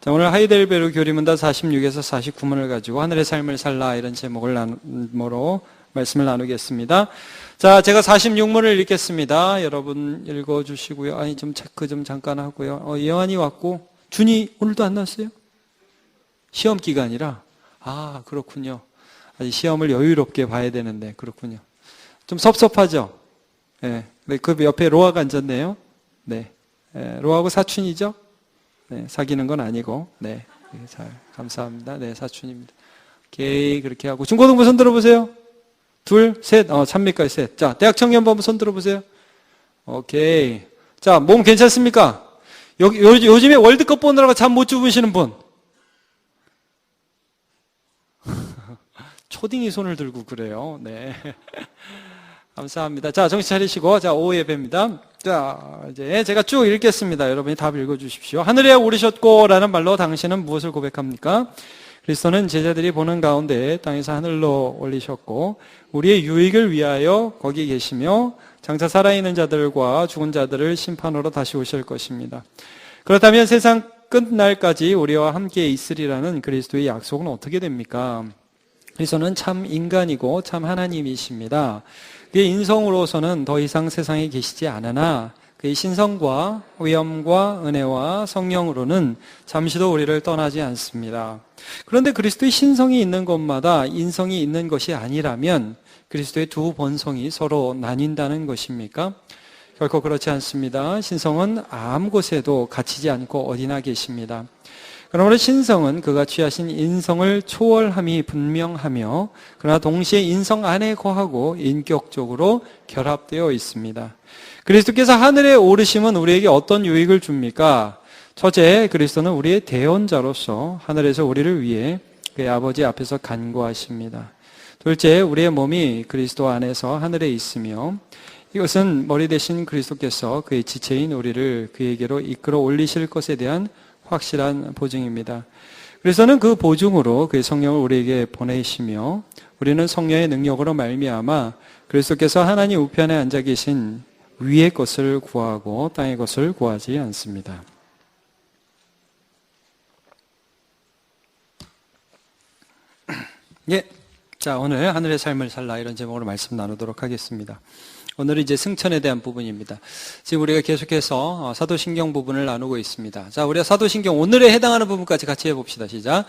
자, 오늘 하이델베르 교리문답 46에서 49문을 가지고 하늘의 삶을 살라 이런 제목으로 말씀을 나누겠습니다. 자, 제가 46문을 읽겠습니다. 여러분 읽어주시고요. 아니, 좀 체크 좀 잠깐 하고요. 예완이 왔고, 준이 오늘도 안 나왔어요? 시험 기간이라? 아, 그렇군요. 아직 시험을 여유롭게 봐야 되는데, 그렇군요. 좀 섭섭하죠? 네. 그 옆에 로아가 앉았네요. 네. 로아하고 사춘이죠? 네. 사귀는 건 아니고, 네. 잘, 감사합니다. 네, 사춘입니다. 오케이, 그렇게 하고. 중고등부 손 들어보세요. 둘, 셋, 찬미까지 셋. 자, 대학 청년부 한번 손 들어보세요. 오케이. 자, 몸 괜찮습니까? 요즘에 월드컵 보느라고 잠 못 주무시는 분. 초딩이 손을 들고 그래요. 네. 감사합니다. 자, 정신 차리시고, 자, 오후 예배입니다. 자, 이제 제가 쭉 읽겠습니다. 여러분이 답 읽어주십시오. 하늘에 오르셨고 라는 말로 당신은 무엇을 고백합니까? 그리스도는 제자들이 보는 가운데 땅에서 하늘로 올리셨고 우리의 유익을 위하여 거기 계시며 장차 살아있는 자들과 죽은 자들을 심판으로 다시 오실 것입니다. 그렇다면 세상 끝날까지 우리와 함께 있으리라는 그리스도의 약속은 어떻게 됩니까? 그리스도는 참 인간이고 참 하나님이십니다. 그의 인성으로서는 더 이상 세상에 계시지 않으나 그의 신성과 위엄과 은혜와 성령으로는 잠시도 우리를 떠나지 않습니다. 그런데 그리스도의 신성이 있는 곳마다 인성이 있는 것이 아니라면 그리스도의 두 본성이 서로 나뉜다는 것입니까? 결코 그렇지 않습니다. 신성은 아무 곳에도 갇히지 않고 어디나 계십니다. 그러므로 신성은 그가 취하신 인성을 초월함이 분명하며 그러나 동시에 인성 안에 거하고 인격적으로 결합되어 있습니다. 그리스도께서 하늘에 오르심은 우리에게 어떤 유익을 줍니까? 첫째, 그리스도는 우리의 대언자로서 하늘에서 우리를 위해 그의 아버지 앞에서 간구하십니다. 둘째, 우리의 몸이 그리스도 안에서 하늘에 있으며 이것은 머리 대신 그리스도께서 그의 지체인 우리를 그에게로 이끌어 올리실 것에 대한 확실한 보증입니다. 그리스도는 그 보증으로 그의 성령을 우리에게 보내시며 우리는 성령의 능력으로 말미암아 그리스도께서 하나님 우편에 앉아 계신 위의 것을 구하고 땅의 것을 구하지 않습니다. 예, 자, 오늘 하늘의 삶을 살라 이런 제목으로 말씀 나누도록 하겠습니다. 오늘은 이제 승천에 대한 부분입니다. 지금 우리가 계속해서 사도신경 부분을 나누고 있습니다. 자, 우리가 사도신경 오늘에 해당하는 부분까지 같이 해봅시다. 시작.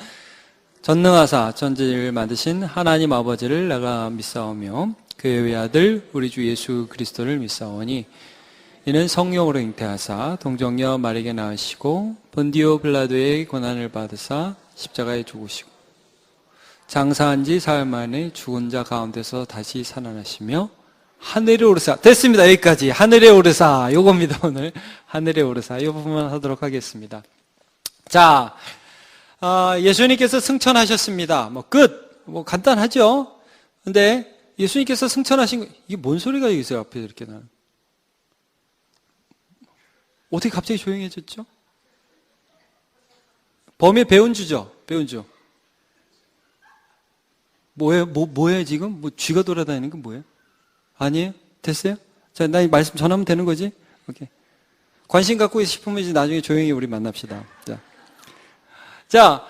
전능하사 전지를 만드신 하나님 아버지를 내가 믿사오며 그의 외아들 우리 주 예수 그리스도를 믿사오니 이는 성령으로 잉태하사 동정녀 마리아에게 낳으시고 본디오 빌라도의 고난을 받으사 십자가에 죽으시고 장사한 지 사흘 만에 죽은 자 가운데서 다시 살아나시며 하늘에 오르사. 됐습니다. 여기까지. 하늘에 오르사. 요겁니다. 오늘 하늘에 오르사. 이 부분만 하도록 하겠습니다. 자, 예수님께서 승천하셨습니다. 끝. 간단하죠? 근데 예수님께서 승천하신 거, 이게 뭔 소리가 있어요? 앞에 이렇게 나는. 어떻게 갑자기 조용해졌죠? 범의 배운주죠? 배운주. 뭐예요, 지금? 쥐가 돌아다니는 건 뭐예요? 아니에요? 됐어요? 자, 나 이 말씀 전하면 되는 거지? 오케이. 관심 갖고 싶으면 이제 나중에 조용히 우리 만납시다. 자,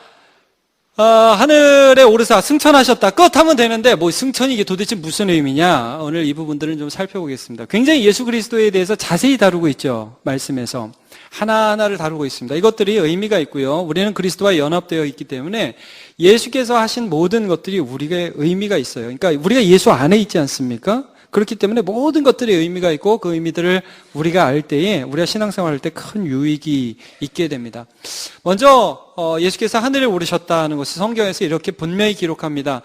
하늘에 오르사 승천하셨다. 끝 하면 되는데, 승천이 이게 도대체 무슨 의미냐? 오늘 이 부분들은 좀 살펴보겠습니다. 굉장히 예수 그리스도에 대해서 자세히 다루고 있죠. 말씀에서. 하나하나를 다루고 있습니다. 이것들이 의미가 있고요. 우리는 그리스도와 연합되어 있기 때문에 예수께서 하신 모든 것들이 우리가 의미가 있어요. 그러니까 우리가 예수 안에 있지 않습니까? 그렇기 때문에 모든 것들이 의미가 있고 그 의미들을 우리가 알 때에 우리가 신앙생활 할 때 큰 유익이 있게 됩니다. 먼저 예수께서 하늘에 오르셨다는 것을 성경에서 이렇게 분명히 기록합니다.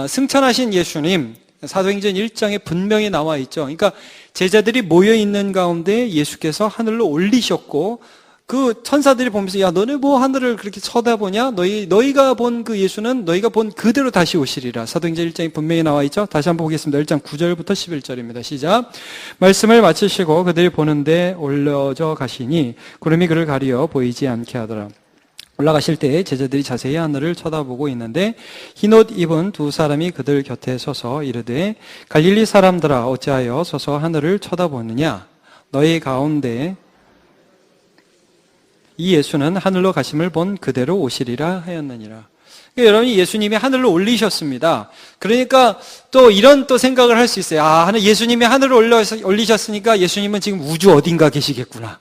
승천하신 예수님, 사도행전 1장에 분명히 나와 있죠. 그러니까 제자들이 모여 있는 가운데 예수께서 하늘로 올리셨고 그 천사들이 보면서 야, 너네 뭐 하늘을 그렇게 쳐다보냐? 너희가 본 그 예수는 너희가 본 그대로 다시 오시리라. 사도행전 1장에 분명히 나와 있죠. 다시 한번 보겠습니다. 1장 9절부터 11절입니다. 시작. 말씀을 마치시고 그들이 보는데 올려져 가시니 구름이 그를 가리어 보이지 않게 하더라. 올라가실 때 제자들이 자세히 하늘을 쳐다보고 있는데 흰옷 입은 두 사람이 그들 곁에 서서 이르되 갈릴리 사람들아 어찌하여 서서 하늘을 쳐다보느냐? 너희 가운데 이 예수는 하늘로 가심을 본 그대로 오시리라 하였느니라. 그러니까 여러분이 예수님이 하늘로 올리셨습니다. 그러니까 또 이런 또 생각을 할 수 있어요. 아, 예수님이 하늘로 올리셨으니까 예수님은 지금 우주 어딘가 계시겠구나.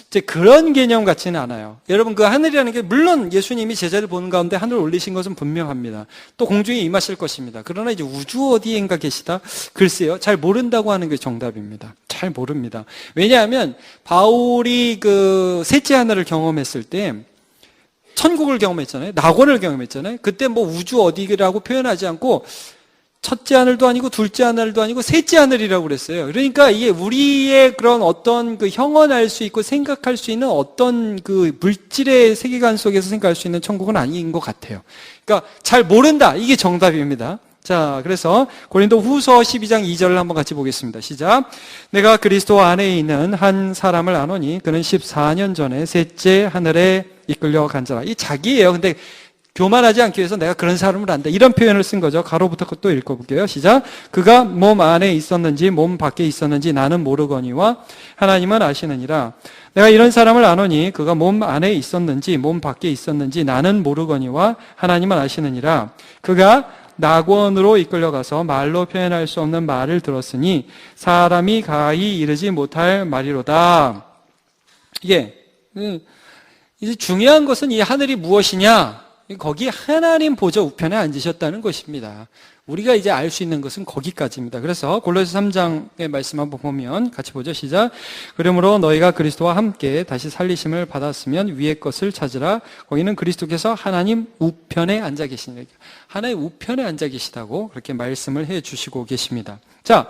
이제 그런 개념 같지는 않아요. 여러분, 그 하늘이라는 게 물론 예수님이 제자를 보는 가운데 하늘 올리신 것은 분명합니다. 또 공중에 임하실 것입니다. 그러나 이제 우주 어디엔가 계시다? 글쎄요, 잘 모른다고 하는 게 정답입니다. 잘 모릅니다. 왜냐하면 바울이 그 셋째 하늘을 경험했을 때 천국을 경험했잖아요. 낙원을 경험했잖아요. 그때 뭐 우주 어디라고 표현하지 않고 첫째 하늘도 아니고 둘째 하늘도 아니고 셋째 하늘이라고 그랬어요. 그러니까 이게 우리의 그런 어떤 그 형언할 수 있고 생각할 수 있는 어떤 그 물질의 세계관 속에서 생각할 수 있는 천국은 아닌 것 같아요. 그러니까 잘 모른다. 이게 정답입니다. 자, 그래서 고린도 후서 12장 2절을 한번 같이 보겠습니다. 시작. 내가 그리스도 안에 있는 한 사람을 아노니 그는 14년 전에 셋째 하늘에 이끌려 간 자라. 이 자기예요. 근데 교만하지 않기 위해서 내가 그런 사람을 안다. 이런 표현을 쓴 거죠. 가로부터 또 읽어볼게요. 시작. 그가 몸 안에 있었는지 몸 밖에 있었는지 나는 모르거니와 하나님은 아시느니라. 내가 이런 사람을 아노니 그가 몸 안에 있었는지 몸 밖에 있었는지 나는 모르거니와 하나님은 아시느니라. 그가 낙원으로 이끌려가서 말로 표현할 수 없는 말을 들었으니 사람이 가히 이르지 못할 말이로다. 이게 이제 중요한 것은 이 하늘이 무엇이냐? 거기 하나님 보좌 우편에 앉으셨다는 것입니다. 우리가 이제 알 수 있는 것은 거기까지입니다. 그래서 골로새 3장의 말씀 한번 보면 같이 보죠. 시작. 그러므로 너희가 그리스도와 함께 다시 살리심을 받았으면 위의 것을 찾으라. 거기는 그리스도께서 하나님 우편에 앉아 계시니라. 하나님 우편에 앉아 계시다고 그렇게 말씀을 해 주시고 계십니다. 자,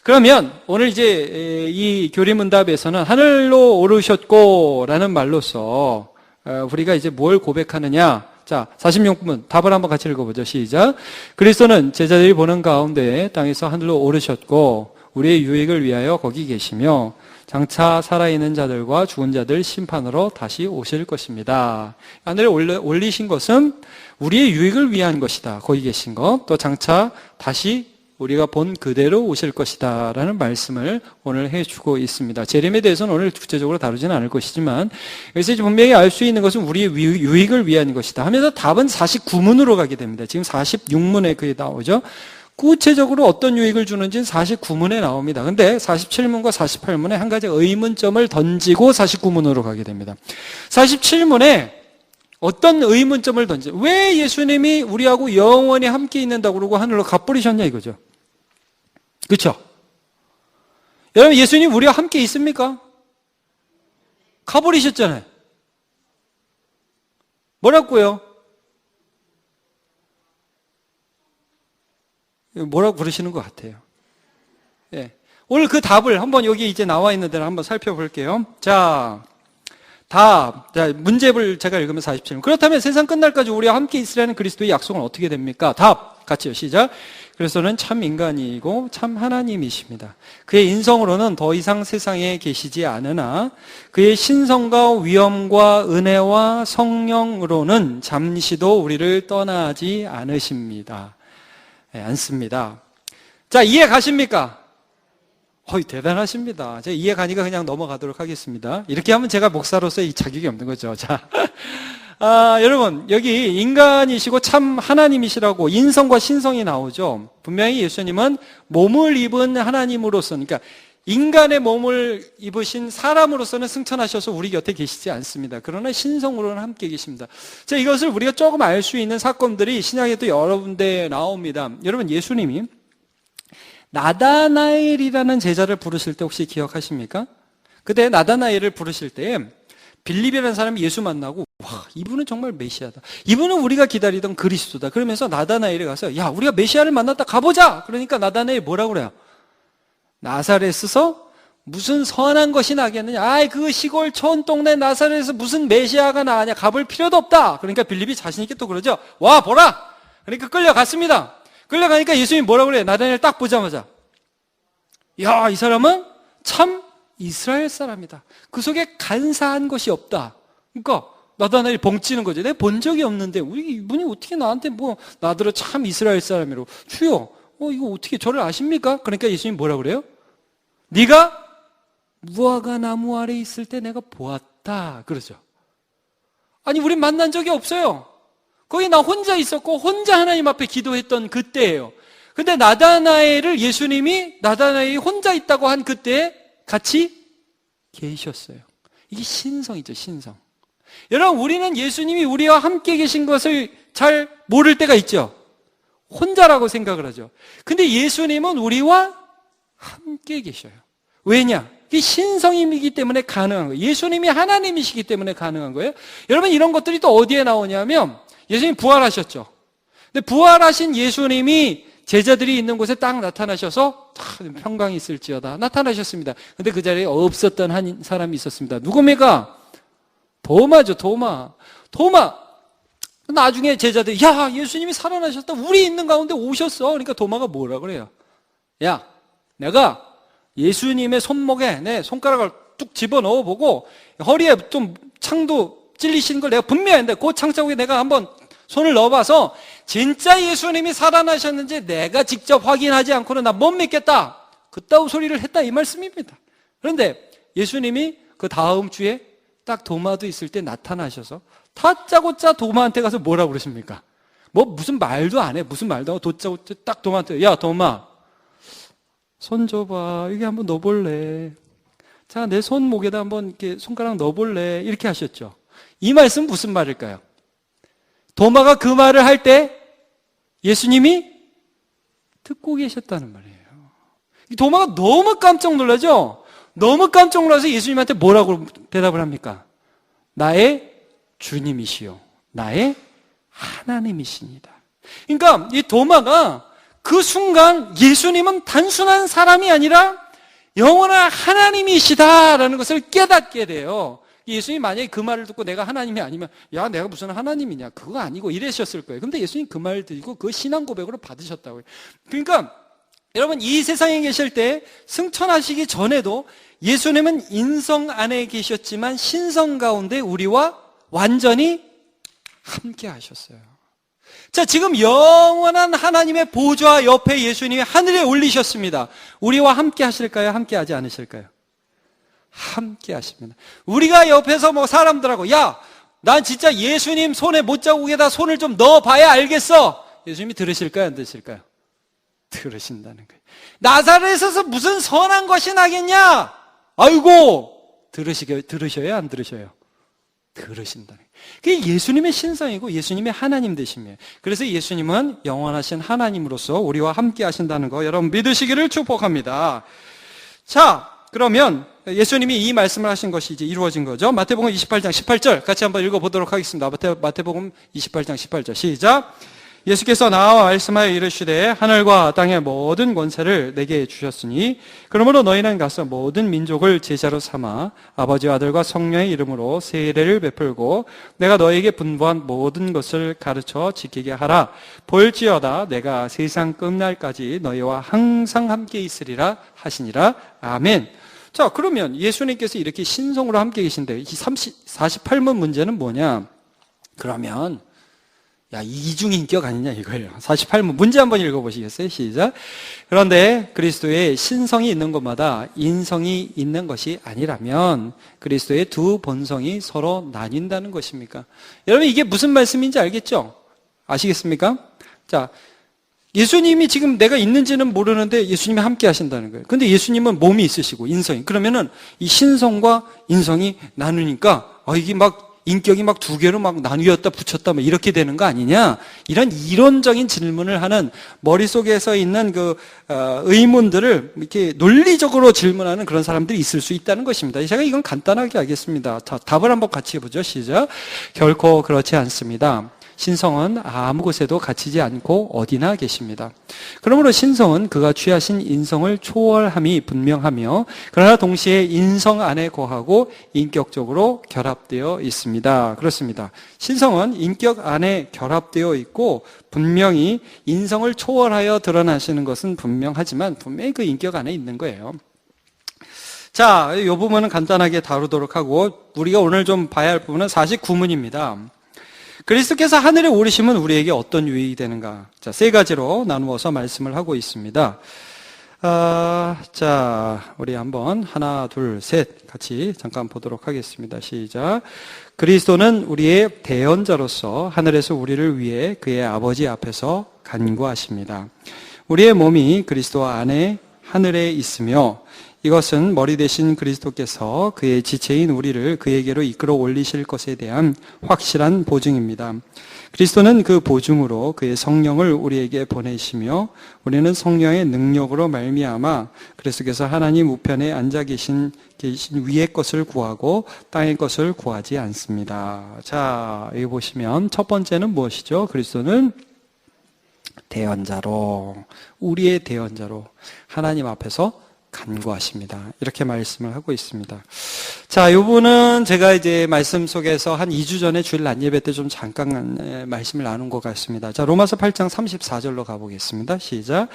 그러면 오늘 이제 이 교리문답에서는 하늘로 오르셨고 라는 말로서 우리가 이제 뭘 고백하느냐. 자, 46분 답을 한번 같이 읽어보죠. 시작. 그리스도는 제자들이 보는 가운데 땅에서 하늘로 오르셨고 우리의 유익을 위하여 거기 계시며 장차 살아있는 자들과 죽은 자들 심판으로 다시 오실 것입니다. 하늘에 올리신 것은 우리의 유익을 위한 것이다. 거기 계신 것. 또 장차 다시 우리가 본 그대로 오실 것이다 라는 말씀을 오늘 해주고 있습니다. 재림에 대해서는 오늘 구체적으로 다루지는 않을 것이지만 여기서 분명히 알 수 있는 것은 우리의 유익을 위한 것이다 하면서 답은 49문으로 가게 됩니다. 지금 46문에 그게 나오죠. 구체적으로 어떤 유익을 주는지는 49문에 나옵니다. 근데 47문과 48문에 한 가지 의문점을 던지고 49문으로 가게 됩니다. 47문에 어떤 의문점을 왜 예수님이 우리하고 영원히 함께 있는다고 그러고 하늘로 가버리셨냐 이거죠. 그렇죠? 여러분, 예수님 우리와 함께 있습니까? 가버리셨잖아요. 뭐라고요? 뭐라고 부르시는 것 같아요. 예. 오늘 그 답을 한번 여기 이제 나와 있는 데를 한번 살펴볼게요. 자, 문제를 제가 읽으면 47문. 그렇다면 세상 끝날까지 우리와 함께 있으라는 그리스도의 약속은 어떻게 됩니까? 답, 같이요. 시작. 그리스도는 참 인간이고 참 하나님이십니다. 그의 인성으로는 더 이상 세상에 계시지 않으나 그의 신성과 위엄과 은혜와 성령으로는 잠시도 우리를 떠나지 않으십니다. 네, 않습니다. 자, 이해 가십니까? 대단하십니다. 제가 이해 가니까 그냥 넘어가도록 하겠습니다. 이렇게 하면 제가 목사로서 이 자격이 없는 거죠. 자, 여러분, 여기 인간이시고 참 하나님이시라고 인성과 신성이 나오죠. 분명히 예수님은 몸을 입은 하나님으로서, 그러니까 인간의 몸을 입으신 사람으로서는 승천하셔서 우리 곁에 계시지 않습니다. 그러나 신성으로는 함께 계십니다. 자, 이것을 우리가 조금 알 수 있는 사건들이 신약에도 여러 군데 나옵니다. 여러분, 예수님이 나다나엘이라는 제자를 부르실 때 혹시 기억하십니까? 그때 나다나엘을 부르실 때 빌립이라는 사람이 예수 만나고 와, 이분은 정말 메시아다. 이분은 우리가 기다리던 그리스도다. 그러면서 나다나엘에 가서 야, 우리가 메시아를 만났다. 가보자. 그러니까 나다나엘 뭐라고 그래요? 나사렛에서 무슨 선한 것이 나겠느냐. 그 시골 촌동네 나사렛에서 무슨 메시아가 나가냐. 가볼 필요도 없다. 그러니까 빌립이 자신 있게 또 그러죠. 와, 보라. 그러니까 끌려갔습니다. 끌려가니까 예수님이 뭐라고 그래요? 나다나엘 딱 보자마자 야, 이 사람은 참 이스라엘 사람이다. 그 속에 간사한 것이 없다. 그러니까 나다나엘이 벙찌는 거죠. 내가 본 적이 없는데 이분이 어떻게 나한테 나더러 참 이스라엘 사람이라고. 주여, 이거 어떻게 저를 아십니까? 그러니까 예수님이 뭐라고 그래요? 네가 무화과 나무 아래 있을 때 내가 보았다. 그러죠. 아니, 우린 만난 적이 없어요. 거기 나 혼자 있었고 혼자 하나님 앞에 기도했던 그때예요. 근데 나다나엘을 예수님이 나다나엘이 혼자 있다고 한 그때에 같이 계셨어요. 이게 신성이죠, 신성. 여러분, 우리는 예수님이 우리와 함께 계신 것을 잘 모를 때가 있죠. 혼자라고 생각을 하죠. 근데 예수님은 우리와 함께 계셔요. 왜냐? 이게 신성이기 때문에 가능한 거예요. 예수님이 하나님이시기 때문에 가능한 거예요. 여러분, 이런 것들이 또 어디에 나오냐면 예수님 부활하셨죠. 근데 부활하신 예수님이 제자들이 있는 곳에 딱 나타나셔서 평강이 있을지어다 나타나셨습니다. 근데 그 자리에 없었던 한 사람이 있었습니다. 누굽니까? 도마죠, 도마. 나중에 제자들이 야, 예수님이 살아나셨다. 우리 있는 가운데 오셨어. 그러니까 도마가 뭐라 그래요? 야, 내가 예수님의 손목에 내 손가락을 뚝 집어넣어 보고 허리에 좀 창도 찔리신 걸 내가 분명히 했는데 그 창자국에 내가 한번 손을 넣어봐서 진짜 예수님이 살아나셨는지 내가 직접 확인하지 않고는 나 못 믿겠다. 그따위 소리를 했다 이 말씀입니다. 그런데 예수님이 그 다음 주에 딱 도마도 있을 때 나타나셔서 다짜고짜 도마한테 가서 뭐라고 그러십니까? 뭐 무슨 말도 안 해. 무슨 말도 안 하고 다짜고짜 딱 도마한테 야, 도마 손 줘봐. 여기 한번 넣어볼래. 자, 내 손목에다 한번 이렇게 손가락 넣어볼래. 이렇게 하셨죠. 이 말씀 무슨 말일까요? 도마가 그 말을 할 때 예수님이 듣고 계셨다는 말이에요. 도마가 너무 깜짝 놀라죠? 너무 깜짝 놀라서 예수님한테 뭐라고 대답을 합니까? 나의 주님이시요 나의 하나님이십니다. 그러니까 이 도마가 그 순간 예수님은 단순한 사람이 아니라 영원한 하나님이시다라는 것을 깨닫게 돼요. 예수님이 만약에 그 말을 듣고 내가 하나님이 아니면 야, 내가 무슨 하나님이냐, 그거 아니고 이러셨을 거예요. 근데 예수님 그 말을 듣고 그 신앙 고백으로 받으셨다고요. 그러니까 여러분, 이 세상에 계실 때 승천하시기 전에도 예수님은 인성 안에 계셨지만 신성 가운데 우리와 완전히 함께 하셨어요. 자, 지금 영원한 하나님의 보좌 옆에 예수님이 하늘에 올리셨습니다. 우리와 함께 하실까요? 함께 하지 않으실까요? 함께 하십니다. 우리가 옆에서 뭐 사람들하고 야, 난 진짜 예수님 손에 못자국에다 손을 좀 넣어봐야 알겠어. 예수님이 들으실까요? 안 들으실까요? 들으신다는 거예요. 나사렛에서 무슨 선한 것이 나겠냐? 아이고, 들으셔요? 안 들으셔요? 들으신다는 거예요. 그게 예수님의 신성이고 예수님의 하나님 되심이에요. 그래서 예수님은 영원하신 하나님으로서 우리와 함께 하신다는 거 여러분 믿으시기를 축복합니다. 자, 그러면 예수님이 이 말씀을 하신 것이 이제 이루어진 거죠. 마태복음 28장 18절 같이 한번 읽어보도록 하겠습니다. 마태복음 28장 18절 시작. 예수께서 나와 말씀하여 이르시되 하늘과 땅의 모든 권세를 내게 주셨으니 그러므로 너희는 가서 모든 민족을 제자로 삼아 아버지와 아들과 성령의 이름으로 세례를 베풀고 내가 너희에게 분부한 모든 것을 가르쳐 지키게 하라. 볼지어다 내가 세상 끝날까지 너희와 항상 함께 있으리라 하시니라. 아멘. 자, 그러면 예수님께서 이렇게 신성으로 함께 계신데 이 48문 문제는 뭐냐? 그러면 야, 이중인격 아니냐 이거예요. 48문 문제 한번 읽어보시겠어요? 시작. 그런데 그리스도의 신성이 있는 것마다 인성이 있는 것이 아니라면 그리스도의 두 본성이 서로 나뉜다는 것입니까? 여러분, 이게 무슨 말씀인지 알겠죠? 아시겠습니까? 자, 예수님이 지금 내가 있는지는 모르는데 예수님이 함께 하신다는 거예요. 근데 예수님은 몸이 있으시고 인성이. 그러면은 이 신성과 인성이 나누니까 이게 막 인격이 막 두 개로 막 나뉘었다 붙였다 뭐 이렇게 되는 거 아니냐? 이런 이론적인 질문을 하는 머릿속에서 있는 그 의문들을 이렇게 논리적으로 질문하는 그런 사람들이 있을 수 있다는 것입니다. 제가 이건 간단하게 하겠습니다. 자, 답을 한번 같이 해보죠. 시작. 결코 그렇지 않습니다. 신성은 아무 곳에도 갇히지 않고 어디나 계십니다. 그러므로 신성은 그가 취하신 인성을 초월함이 분명하며 그러나 동시에 인성 안에 거하고 인격적으로 결합되어 있습니다. 그렇습니다. 신성은 인격 안에 결합되어 있고 분명히 인성을 초월하여 드러나시는 것은 분명하지만 분명히 그 인격 안에 있는 거예요. 자, 이 부분은 간단하게 다루도록 하고 우리가 오늘 좀 봐야 할 부분은 49문입니다. 그리스도께서 하늘에 오르시면 우리에게 어떤 유익이 되는가? 자, 세 가지로 나누어서 말씀을 하고 있습니다. 자, 우리 한번 하나, 둘, 셋 같이 잠깐 보도록 하겠습니다. 시작. 그리스도는 우리의 대언자로서 하늘에서 우리를 위해 그의 아버지 앞에서 간구하십니다. 우리의 몸이 그리스도 안에 하늘에 있으며 이것은 머리 대신 그리스도께서 그의 지체인 우리를 그에게로 이끌어 올리실 것에 대한 확실한 보증입니다. 그리스도는 그 보증으로 그의 성령을 우리에게 보내시며 우리는 성령의 능력으로 말미암아 그리스도께서 하나님 우편에 앉아 계신 위의 것을 구하고 땅의 것을 구하지 않습니다. 자, 여기 보시면 첫 번째는 무엇이죠? 그리스도는 대언자로, 우리의 대언자로 하나님 앞에서 간구하십니다. 이렇게 말씀을 하고 있습니다. 자, 이 부분은 제가 이제 말씀 속에서 한 2주 전에 주일 낮 예배 때 좀 잠깐 말씀을 나눈 것 같습니다. 자, 로마서 8장 34절로 가보겠습니다. 시작.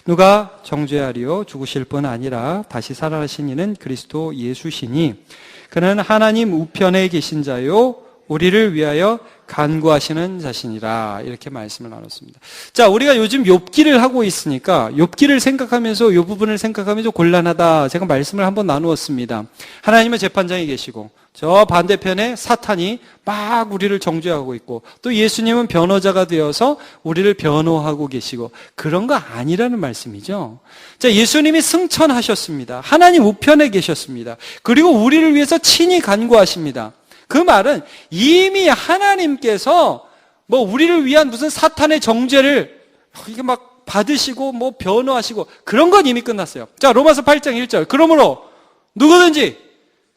누가 정죄하리요? 죽으실 뿐 아니라 다시 살아나신 이는 그리스도 예수시니 그는 하나님 우편에 계신 자요 우리를 위하여 간구하시는 자신이라. 이렇게 말씀을 나눴습니다. 자, 우리가 요즘 욥기를 하고 있으니까 욥기를 생각하면서 이 부분을 생각하면서 곤란하다. 제가 말씀을 한번 나누었습니다. 하나님은 재판장에 계시고 저 반대편에 사탄이 막 우리를 정죄하고 있고 또 예수님은 변호자가 되어서 우리를 변호하고 계시고 그런 거 아니라는 말씀이죠. 자, 예수님이 승천하셨습니다. 하나님 우편에 계셨습니다. 그리고 우리를 위해서 친히 간구하십니다. 그 말은 이미 하나님께서 뭐 우리를 위한 무슨 사탄의 정죄를 이게 막 받으시고 뭐 변호하시고 그런 건 이미 끝났어요. 자, 로마서 8장 1절. 그러므로 누구든지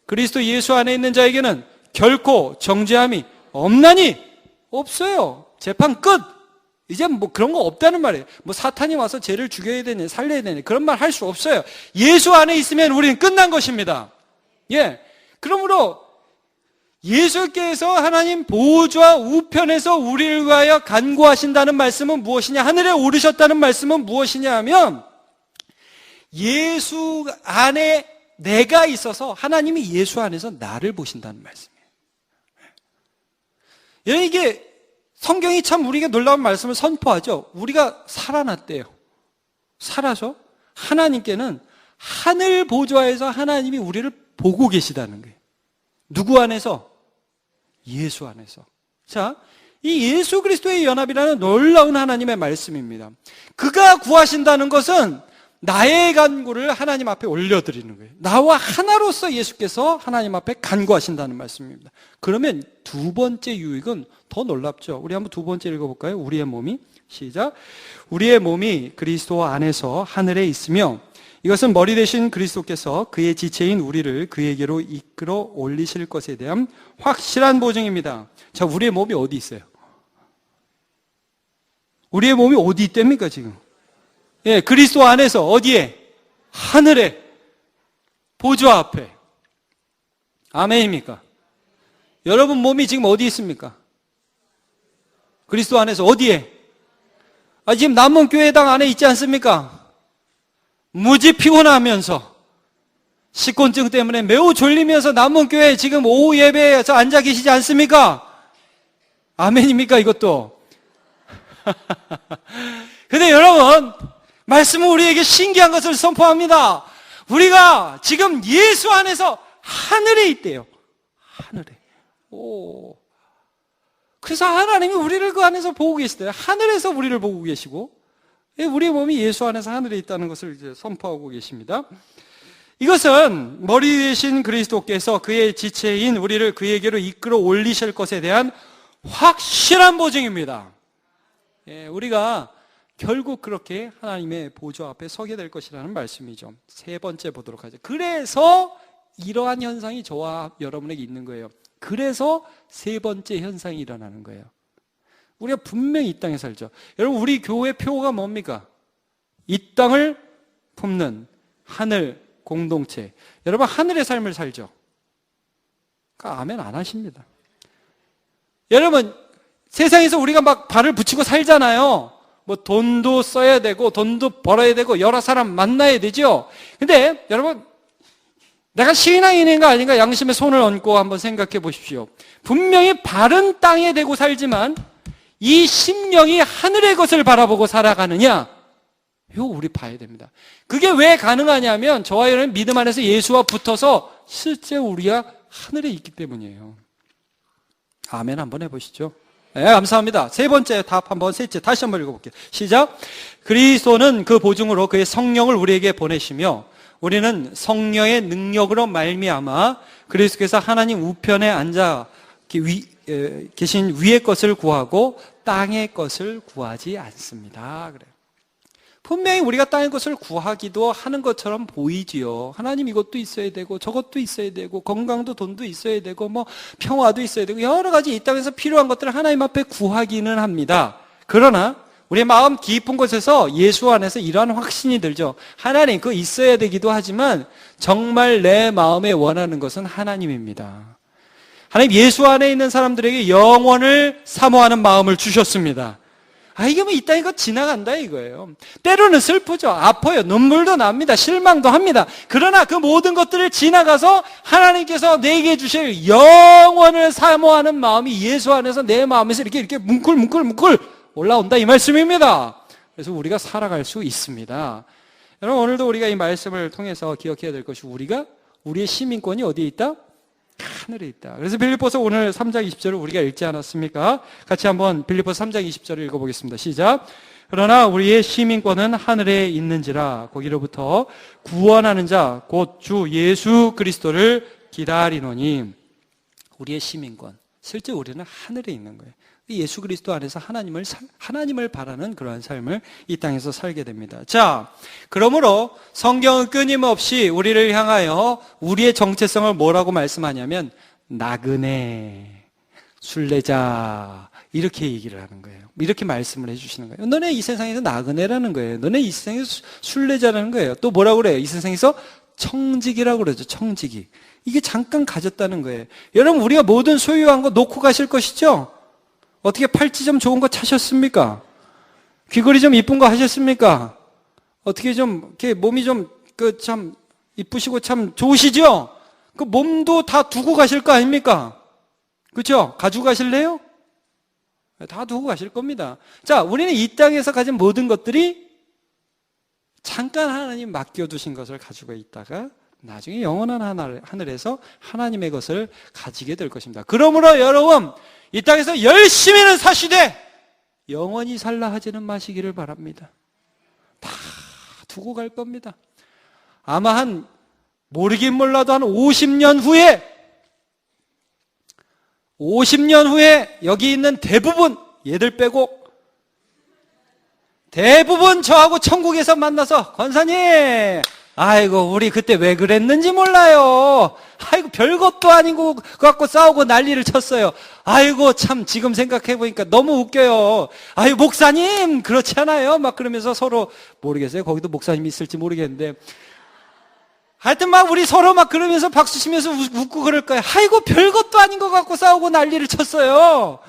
그리스도 예수 안에 있는 자에게는 결코 정죄함이 없나니 없어요. 재판 끝. 이제 뭐 그런 거 없다는 말이에요. 뭐 사탄이 와서 죄를 죽여야 되니 살려야 되니 그런 말 할 수 없어요. 예수 안에 있으면 우리는 끝난 것입니다. 예. 그러므로 예수께서 하나님 보좌 우편에서 우리를 위하여 간구하신다는 말씀은 무엇이냐? 하늘에 오르셨다는 말씀은 무엇이냐 하면 예수 안에 내가 있어서 하나님이 예수 안에서 나를 보신다는 말씀이에요. 여러분, 이게 성경이 참 우리에게 놀라운 말씀을 선포하죠. 우리가 살아났대요. 살아서 하나님께는 하늘 보좌에서 하나님이 우리를 보고 계시다는 거예요. 누구 안에서? 예수 안에서. 자, 이 예수 그리스도의 연합이라는 놀라운 하나님의 말씀입니다. 그가 구하신다는 것은 나의 간구를 하나님 앞에 올려드리는 거예요. 나와 하나로서 예수께서 하나님 앞에 간구하신다는 말씀입니다. 그러면 두 번째 유익은 더 놀랍죠. 우리 한번 두 번째 읽어볼까요? 우리의 몸이. 시작. 우리의 몸이 그리스도 안에서 하늘에 있으며 이것은 머리 대신 그리스도께서 그의 지체인 우리를 그에게로 이끌어 올리실 것에 대한 확실한 보증입니다. 자, 우리의 몸이 어디 있어요? 우리의 몸이 어디 있답니까 지금? 예, 그리스도 안에서 어디에? 하늘에, 보좌 앞에. 아멘입니까? 여러분 몸이 지금 어디 있습니까? 그리스도 안에서 어디에? 지금 남문교회당 안에 있지 않습니까? 무지 피곤하면서 식곤증 때문에 매우 졸리면서 남문교회 지금 오후 예배에서 앉아 계시지 않습니까? 아멘입니까 이것도? 근데 여러분 말씀은 우리에게 신기한 것을 선포합니다. 우리가 지금 예수 안에서 하늘에 있대요. 하늘에. 그래서 하나님이 우리를 그 안에서 보고 계시대요. 하늘에서 우리를 보고 계시고 우리의 몸이 예수 안에서 하늘에 있다는 것을 이제 선포하고 계십니다. 이것은 머리 대신 그리스도께서 그의 지체인 우리를 그에게로 이끌어 올리실 것에 대한 확실한 보증입니다. 우리가 결국 그렇게 하나님의 보좌 앞에 서게 될 것이라는 말씀이죠. 세 번째 보도록 하죠. 그래서 이러한 현상이 저와 여러분에게 있는 거예요. 그래서 세 번째 현상이 일어나는 거예요. 우리가 분명히 이 땅에 살죠. 여러분 우리 교회 표가 뭡니까? 이 땅을 품는 하늘 공동체. 여러분 하늘의 삶을 살죠. 그러니까 아멘 안 하십니다. 여러분 세상에서 우리가 막 발을 붙이고 살잖아요. 뭐 돈도 써야 되고 돈도 벌어야 되고 여러 사람 만나야 되죠. 근데 여러분 내가 신앙인인가 아닌가 양심의 손을 얹고 한번 생각해 보십시오. 분명히 발은 땅에 대고 살지만 이 심령이 하늘의 것을 바라보고 살아가느냐 이거 우리 봐야 됩니다. 그게 왜 가능하냐면 저와 여러분 믿음 안에서 예수와 붙어서 실제 우리가 하늘에 있기 때문이에요. 아멘 한번 해보시죠. 네, 감사합니다. 세 번째 답 한번, 셋째 다시 한번 읽어볼게요. 시작. 그리스도는 그 보증으로 그의 성령을 우리에게 보내시며 우리는 성령의 능력으로 말미암아 그리스도께서 하나님 우편에 앉아 계신 위의 것을 구하고 땅의 것을 구하지 않습니다. 그래요. 분명히 우리가 땅의 것을 구하기도 하는 것처럼 보이지요. 하나님 이것도 있어야 되고 저것도 있어야 되고 건강도 돈도 있어야 되고 뭐 평화도 있어야 되고 여러 가지 이 땅에서 필요한 것들을 하나님 앞에 구하기는 합니다. 그러나 우리의 마음 깊은 곳에서 예수 안에서 이러한 확신이 들죠. 하나님 그거 있어야 되기도 하지만 정말 내 마음에 원하는 것은 하나님입니다. 하나님 예수 안에 있는 사람들에게 영원을 사모하는 마음을 주셨습니다. 이게 뭐 이 땅에 거 지나간다 이거예요. 때로는 슬프죠. 아파요. 눈물도 납니다. 실망도 합니다. 그러나 그 모든 것들을 지나가서 하나님께서 내게 주실 영원을 사모하는 마음이 예수 안에서 내 마음에서 이렇게 뭉클 올라온다 이 말씀입니다. 그래서 우리가 살아갈 수 있습니다. 여러분 오늘도 우리가 이 말씀을 통해서 기억해야 될 것이 우리의 시민권이 어디에 있다? 하늘에 있다. 그래서 빌립보서 오늘 3장 20절을 우리가 읽지 않았습니까? 같이 한번 빌립보서 3장 20절을 읽어보겠습니다. 시작. 그러나 우리의 시민권은 하늘에 있는지라 거기로부터 구원하는 자 곧 주 예수 그리스도를 기다리노니. 우리의 시민권, 실제 우리는 하늘에 있는 거예요. 예수 그리스도 안에서 하나님을 바라는 그러한 삶을 이 땅에서 살게 됩니다. 자, 그러므로 성경은 끊임없이 우리를 향하여 우리의 정체성을 뭐라고 말씀하냐면 나그네, 순례자 이렇게 얘기를 하는 거예요. 이렇게 말씀을 해주시는 거예요. 너네 이 세상에서 나그네라는 거예요. 너네 이 세상에서 순례자라는 거예요. 또 뭐라고 그래요? 이 세상에서 청지기라고 그러죠. 청지기. 이게 잠깐 가졌다는 거예요. 여러분 우리가 모든 소유한 거 놓고 가실 것이죠? 어떻게 팔찌 좀 좋은 거 차셨습니까? 귀걸이 좀 이쁜 거 하셨습니까? 어떻게 좀 이렇게 몸이 좀 참 이쁘시고 참 좋으시죠? 그 몸도 다 두고 가실 거 아닙니까? 그렇죠? 가지고 가실래요? 다 두고 가실 겁니다. 자, 우리는 이 땅에서 가진 모든 것들이 잠깐 하나님 맡겨두신 것을 가지고 있다가 나중에 영원한 하늘에서 하나님의 것을 가지게 될 것입니다. 그러므로 여러분 이 땅에서 열심히는 사시되 영원히 살라 하지는 마시기를 바랍니다. 다 두고 갈 겁니다. 아마 모르긴 몰라도 한 50년 후에 여기 있는 대부분 얘들 빼고 대부분 저하고 천국에서 만나서 권사님 아이고 우리 그때 왜 그랬는지 몰라요. 아이고 별것도 아니고 그거 갖고 싸우고 난리를 쳤어요. 아이고 참 지금 생각해보니까 너무 웃겨요. 아유 목사님 그렇지 않아요? 막 그러면서 서로 모르겠어요. 거기도 목사님이 있을지 모르겠는데 하여튼 막 우리 서로 막 그러면서 박수 치면서 웃고 그럴 거예요. 아이고 별것도 아닌 거 갖고 싸우고 난리를 쳤어요.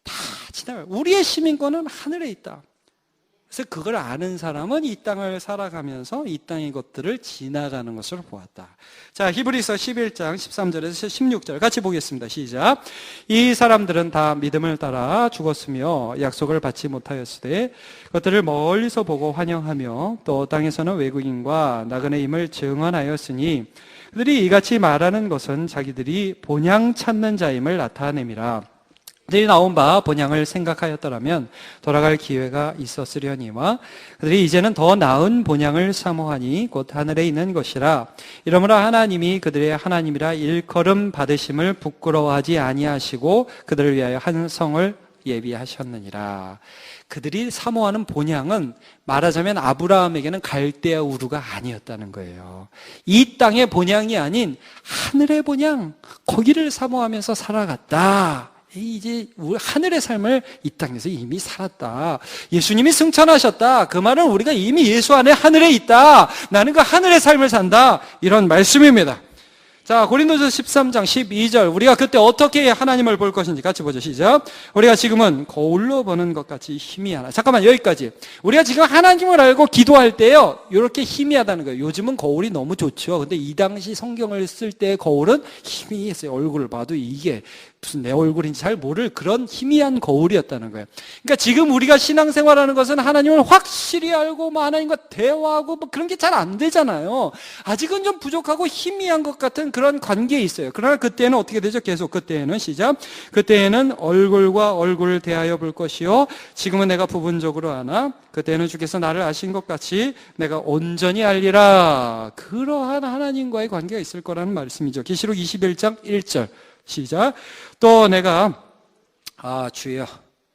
다 지나가요. 우리의 시민권은 하늘에 있다. 그래서 그걸 아는 사람은 이 땅을 살아가면서 이 땅의 것들을 지나가는 것을 보았다. 자, 히브리서 11장 13절에서 16절 같이 보겠습니다. 시작. 이 사람들은 다 믿음을 따라 죽었으며 약속을 받지 못하였으되 그것들을 멀리서 보고 환영하며 또 땅에서는 외국인과 나그네임을 증언하였으니 그들이 이같이 말하는 것은 자기들이 본향 찾는 자임을 나타냄이라. 그들이 나온 바 본향을 생각하였더라면 돌아갈 기회가 있었으려니와 그들이 이제는 더 나은 본향을 사모하니 곧 하늘에 있는 것이라. 이러므로 하나님이 그들의 하나님이라 일컬음 받으심을 부끄러워하지 아니하시고 그들을 위하여 한 성을 예비하셨느니라. 그들이 사모하는 본향은 말하자면 아브라함에게는 갈대아 우르가 아니었다는 거예요. 이 땅의 본향이 아닌 하늘의 본향, 거기를 사모하면서 살아갔다. 이제 하늘의 삶을 이 땅에서 이미 살았다. 예수님이 승천하셨다. 그 말은 우리가 이미 예수 안에 하늘에 있다. 나는 그 하늘의 삶을 산다. 이런 말씀입니다. 자, 고린도전서 13장 12절. 우리가 그때 어떻게 하나님을 볼 것인지 같이 보죠. 시작. 우리가 지금은 거울로 보는 것 같이 희미하나. 잠깐만, 여기까지. 우리가 지금 하나님을 알고 기도할 때요, 이렇게 희미하다는 거예요. 요즘은 거울이 너무 좋죠. 근데 이 당시 성경을 쓸 때 거울은 희미했어요. 얼굴을 봐도 이게 무슨 내 얼굴인지 잘 모를 그런 희미한 거울이었다는 거예요. 그러니까 지금 우리가 신앙생활하는 것은 하나님을 확실히 알고 뭐 하나님과 대화하고 뭐 그런 게 잘 안 되잖아요. 아직은 좀 부족하고 희미한 것 같은 그런 관계에 있어요. 그러나 그때는 어떻게 되죠? 계속 그때는 시작. 그때는 얼굴과 얼굴을 대하여 볼 것이요. 지금은 내가 부분적으로 아나 그때는 주께서 나를 아신 것 같이 내가 온전히 알리라. 그러한 하나님과의 관계가 있을 거라는 말씀이죠. 계시록 21장 1절 시작. 또 내가 주여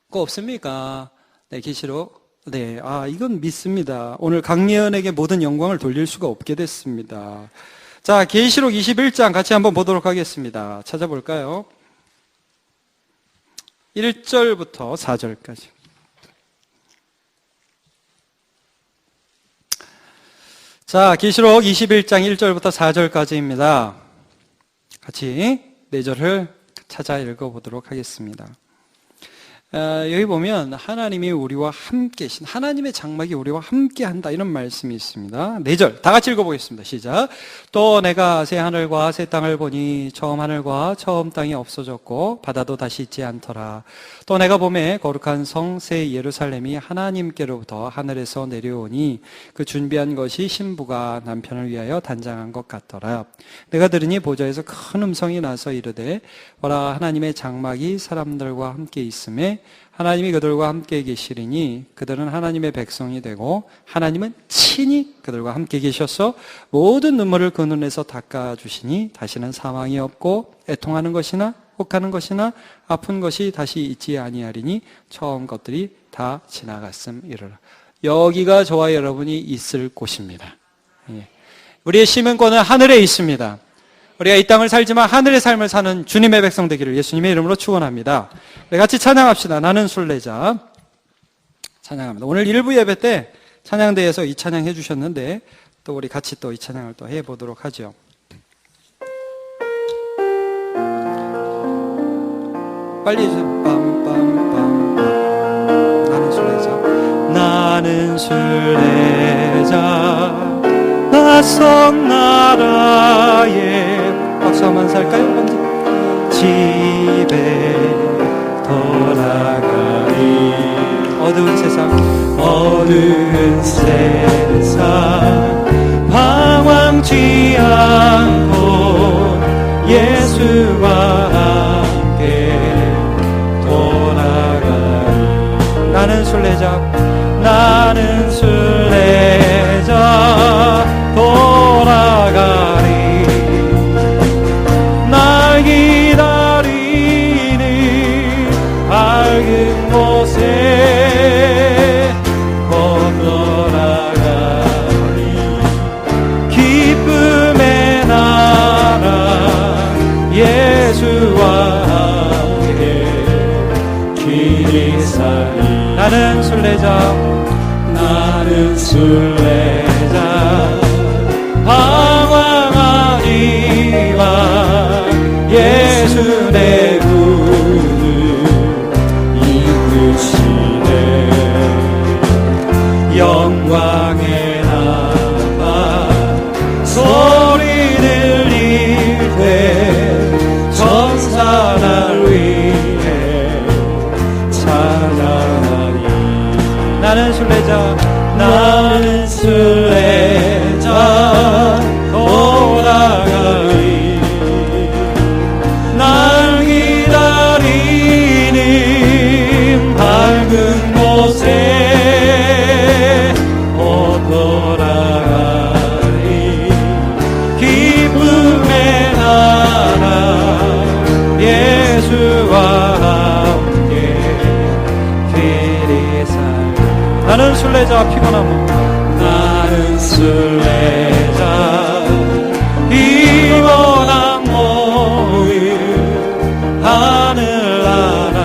그거 없습니까? 네, 계시록. 네, 이건 믿습니다. 오늘 강예은에게 모든 영광을 돌릴 수가 없게 됐습니다. 자, 계시록 21장 같이 한번 보도록 하겠습니다. 찾아볼까요? 1절부터 4절까지. 자, 계시록 21장 1절부터 4절까지입니다. 같이 4절을 찾아 읽어보도록 하겠습니다. 여기 보면 하나님이 우리와 함께 계신 하나님의 장막이 우리와 함께 한다 이런 말씀이 있습니다. 4절 다 같이 읽어보겠습니다. 시작. 또 내가 새 하늘과 새 땅을 보니 처음 하늘과 처음 땅이 없어졌고 바다도 다시 있지 않더라. 또 내가 보매 거룩한 성 새 예루살렘이 하나님께로부터 하늘에서 내려오니 그 준비한 것이 신부가 남편을 위하여 단장한 것 같더라. 내가 들으니 보좌에서 큰 음성이 나서 이르되 보라 하나님의 장막이 사람들과 함께 있음에 하나님이 그들과 함께 계시리니 그들은 하나님의 백성이 되고 하나님은 친히 그들과 함께 계셔서 모든 눈물을 그 눈에서 닦아주시니 다시는 사망이 없고 애통하는 것이나 혹하는 것이나 아픈 것이 다시 있지 아니하리니 처음 것들이 다 지나갔음이로라. 여기가 저와 여러분이 있을 곳입니다. 우리의 시민권은 하늘에 있습니다. 우리가 이 땅을 살지만 하늘의 삶을 사는 주님의 백성 되기를 예수님의 이름으로 축원합니다. 우리 같이 찬양합시다. 나는 순례자. 찬양합니다. 오늘 일부 예배 때 찬양대에서 이 찬양 해주셨는데 또 우리 같이 또 이 찬양을 또 해보도록 하죠. 빨리 해주세요. 빰빰빰빰. 나는 순례자. 나는 순례자. 낯선 나라에 박수 한번 살까요? 먼저 집에 돌아가리. 어두운 세상 방황치 않고 예수와 함께 돌아가리. 나는 순례자 돌아가리. 날 기다리는 밝은 곳에 돌아가리. 기쁨의 나라 예수와 함께 길이 살리. 나는 순례자 방황하니와 예수 내 구주 이끄시네. 영광의 나라 소리 들릴 때 천사 날 위해 찬양하니. 나는 순례자 돌아가리. 날 기다리는 밝은 곳에 돌아가리. 기쁨의 나라 예수와 함께 길이 살리. 나는 순례자 피곤함. 나는 순례자 피곤한 몸을 하늘나라에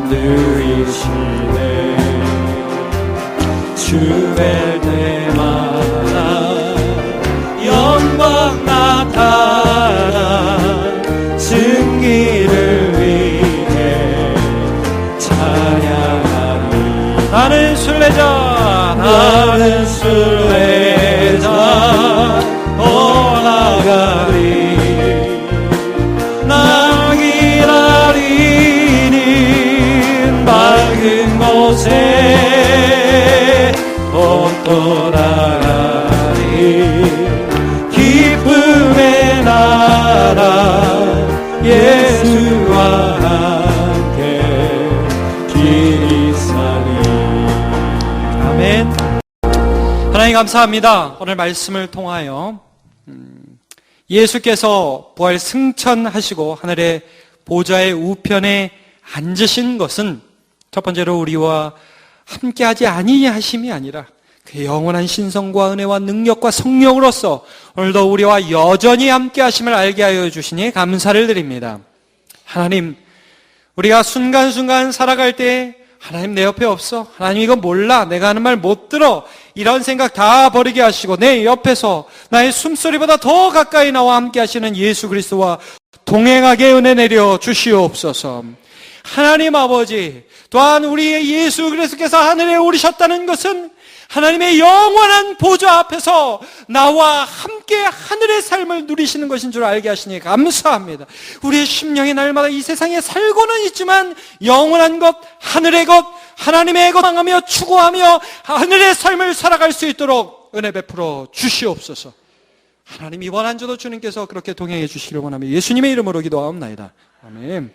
누이시네. 주 뵐 때마다 영광 나는 순례자 떠나가리 나 기다리는 밝은 곳에 떠나가리 기쁨의 나라 예수와 함께 길이 살리. 아멘. 하나님 감사합니다. 오늘 말씀을 통하여 예수께서 부활 승천하시고 하늘의 보좌의 우편에 앉으신 것은 첫 번째로 우리와 함께하지 아니하심이 아니라 그 영원한 신성과 은혜와 능력과 성령으로서 오늘도 우리와 여전히 함께하심을 알게 하여 주시니 감사를 드립니다. 하나님, 우리가 순간순간 살아갈 때 하나님 내 옆에 없어, 하나님 이거 몰라, 내가 하는 말 못 들어, 이런 생각 다 버리게 하시고 내 옆에서 나의 숨소리보다 더 가까이 나와 함께 하시는 예수 그리스도와 동행하게 은혜 내려 주시옵소서. 하나님 아버지, 또한 우리의 예수 그리스도께서 하늘에 오르셨다는 것은 하나님의 영원한 보좌 앞에서 나와 함께 하늘의 삶을 누리시는 것인 줄 알게 하시니 감사합니다. 우리의 심령이 날마다 이 세상에 살고는 있지만 영원한 것, 하늘의 것, 하나님의 것 향하며 추구하며 하늘의 삶을 살아갈 수 있도록 은혜 베풀어 주시옵소서. 하나님 이번 한 주도 주님께서 그렇게 동행해 주시기를 원하며 예수님의 이름으로 기도하옵나이다. 아멘.